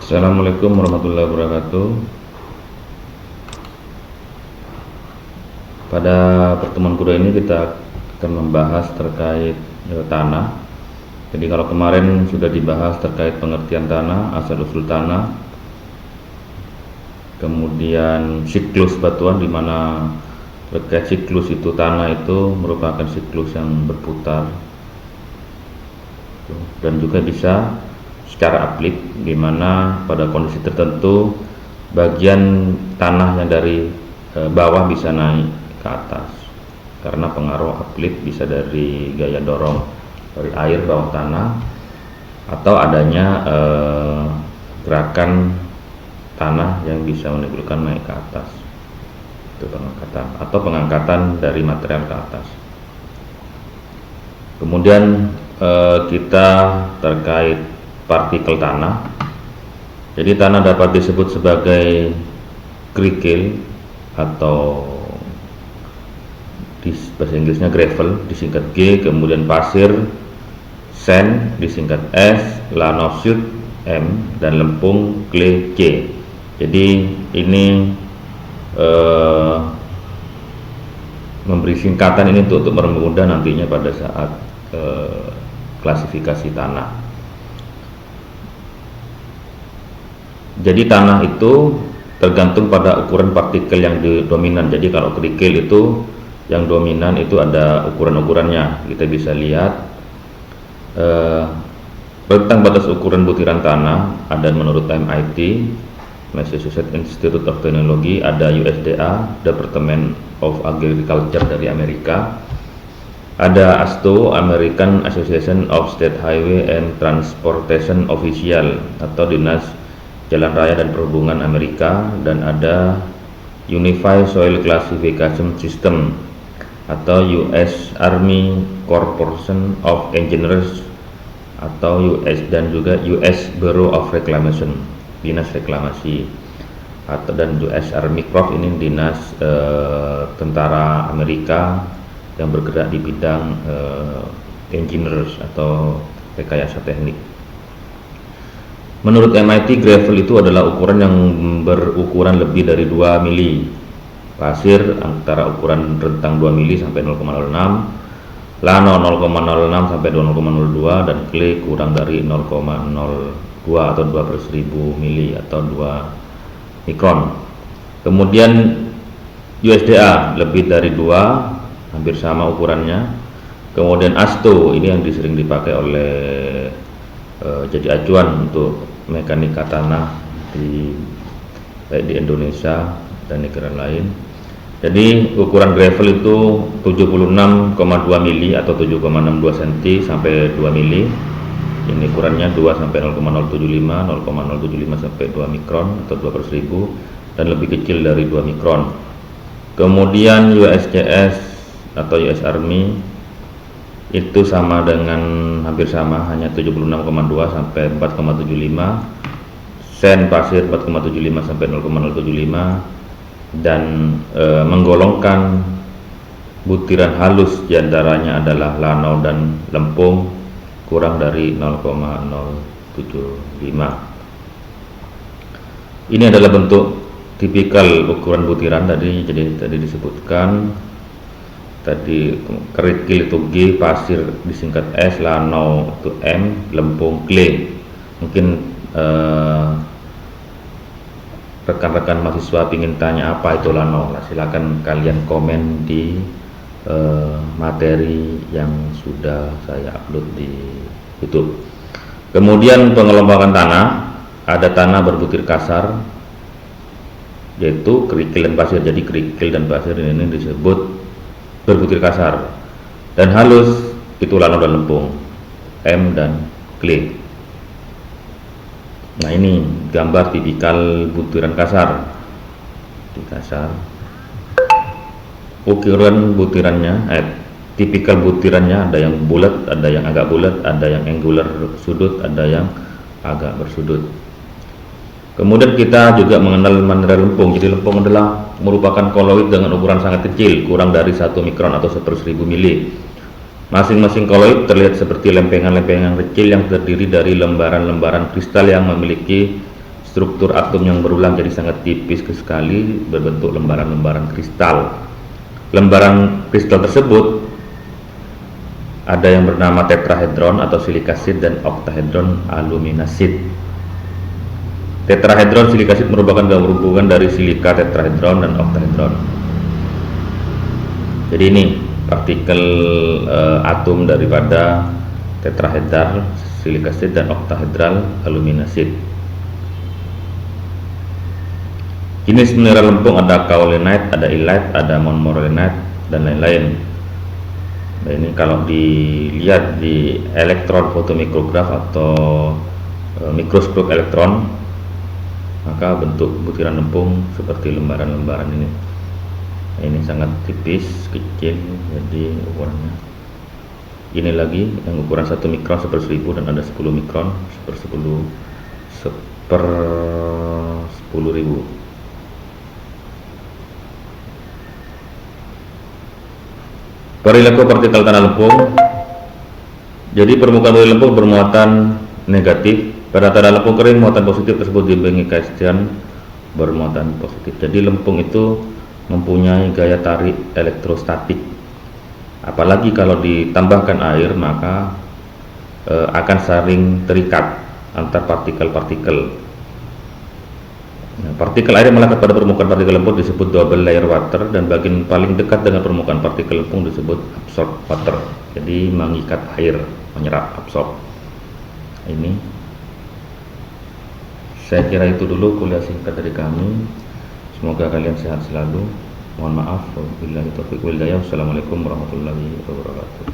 Assalamualaikum warahmatullahi wabarakatuh. Pada pertemuan kedua ini kita akan membahas terkait tanah. Jadi kalau kemarin sudah dibahas terkait pengertian tanah, asal-usul tanah, kemudian siklus batuan, di mana terkait siklus itu tanah itu merupakan siklus yang berputar dan juga bisa secara aplik, di mana pada kondisi tertentu bagian tanah yang dari bawah bisa naik ke atas karena pengaruh aplik, bisa dari gaya dorong dari air bawah tanah atau adanya gerakan tanah yang bisa menimbulkan naik ke atas, itu pengangkatan atau pengangkatan dari material ke atas. Kemudian kita terkait partikel tanah. Jadi tanah dapat disebut sebagai kerikil atau di bahasa Inggrisnya gravel disingkat G, kemudian pasir sand disingkat S, lanosute M, dan lempung clay C. Jadi ini memberi singkatan ini untuk mempermudah nantinya pada saat klasifikasi tanah. Jadi tanah itu tergantung pada ukuran partikel yang dominan. Jadi kalau kerikil itu yang dominan itu ada ukuran-ukurannya. Kita bisa lihat tentang batas ukuran butiran tanah ada menurut MIT, Massachusetts Institute of Technology, ada USDA, Department of Agriculture dari Amerika, ada AASHTO, American Association of State Highway and Transportation Official atau Dinas Jalan Raya dan Perhubungan Amerika, dan ada Unified Soil Classification System atau US Army Corporation of Engineers atau US, dan juga US Bureau of Reclamation, Dinas Reklamasi, atau dan US Army Corps, ini dinas tentara Amerika yang bergerak di bidang engineers atau rekayasa teknik. Menurut MIT, gravel itu adalah ukuran yang berukuran lebih dari 2 mili, pasir antara ukuran rentang 2 mili sampai 0,06, lano 0,06 sampai 0,02, dan clay kurang dari 0,02 atau 2/1000 mili atau 2 mikron. Kemudian USDA lebih dari 2, hampir sama ukurannya. Kemudian AASHTO ini yang sering dipakai oleh jadi acuan untuk mekanika tanah baik di Indonesia dan negara lain. Jadi ukuran gravel itu 76,2 mili atau 7,62 cm sampai 2 mili. Ini ukurannya 2 sampai 0,075, 0,075 sampai 2 mikron atau 2/1000, dan lebih kecil dari 2 mikron. Kemudian USGS atau US Army itu sama dengan, hampir sama, hanya 76,2 sampai 4,75, sand pasir 4,75 sampai 0,075, dan menggolongkan butiran halus diantaranya adalah lano dan lempung kurang dari 0,075. Ini adalah bentuk tipikal ukuran butiran tadi. Jadi tadi disebutkan tadi kerikil itu G, pasir disingkat S, lano itu M, lempung clay. Mungkin rekan-rekan mahasiswa ingin tanya apa itu lano, silakan kalian komen di materi yang sudah saya upload di YouTube. Kemudian pengelompokan tanah, ada tanah berbutir kasar yaitu kerikil dan pasir. Jadi kerikil dan pasir ini disebut berbutir kasar, dan halus itu lano dan lempung M dan clay. Nah, ini gambar tipikal butiran kasar. Di kasar ukuran butirannya, tipikal butirannya ada yang bulat, ada yang agak bulat, ada yang angular sudut, ada yang agak bersudut. Kemudian kita juga mengenal mineral lempung. Jadi lempung adalah merupakan koloid dengan ukuran sangat kecil, kurang dari 1 mikron atau 1/1000 mili. Masing-masing koloid terlihat seperti lempengan-lempengan kecil yang terdiri dari lembaran-lembaran kristal yang memiliki struktur atom yang berulang jadi sangat tipis sekali, berbentuk lembaran-lembaran kristal. Lembaran kristal tersebut ada yang bernama tetrahedron atau silikasid dan oktahedron aluminasid. Tetrahedron silikasid merupakan gabungan dari silika, tetrahedron, dan oktahedron. Jadi ini partikel atom daripada tetrahedral silikasid dan oktahedral aluminasid. Jenis mineral lempung ada kaolinite, ada illite, ada montmorillonite, dan lain-lain. Nah, ini kalau dilihat di elektron fotomikrograf atau mikroskop elektron, maka bentuk butiran lempung seperti lembaran-lembaran ini. Nah, ini sangat tipis, kecil, jadi ukurannya. Ini lagi yang ukuran 1 mikron per 1000 dan ada 10 mikron per 10.000. Perilaku partikel tanah lempung. Jadi permukaan bumi lempung bermuatan negatif. Pada tanah lempung kering, muatan positif tersebut diimbangi kaestian bermuatan positif. Jadi lempung itu mempunyai gaya tarik elektrostatik. Apalagi kalau ditambahkan air, maka akan saling terikat antar partikel-partikel. Nah, partikel air yang melekat pada permukaan partikel lempung disebut double layer water, dan bagian paling dekat dengan permukaan partikel lempung disebut absorb water. Jadi mengikat air, menyerap, absorb. Ini saya kira itu dulu kuliah singkat dari kami. Semoga kalian sehat selalu. Mohon maaf. Wabillahi taufiq wal hidayah. Wassalamualaikum warahmatullahi wabarakatuh.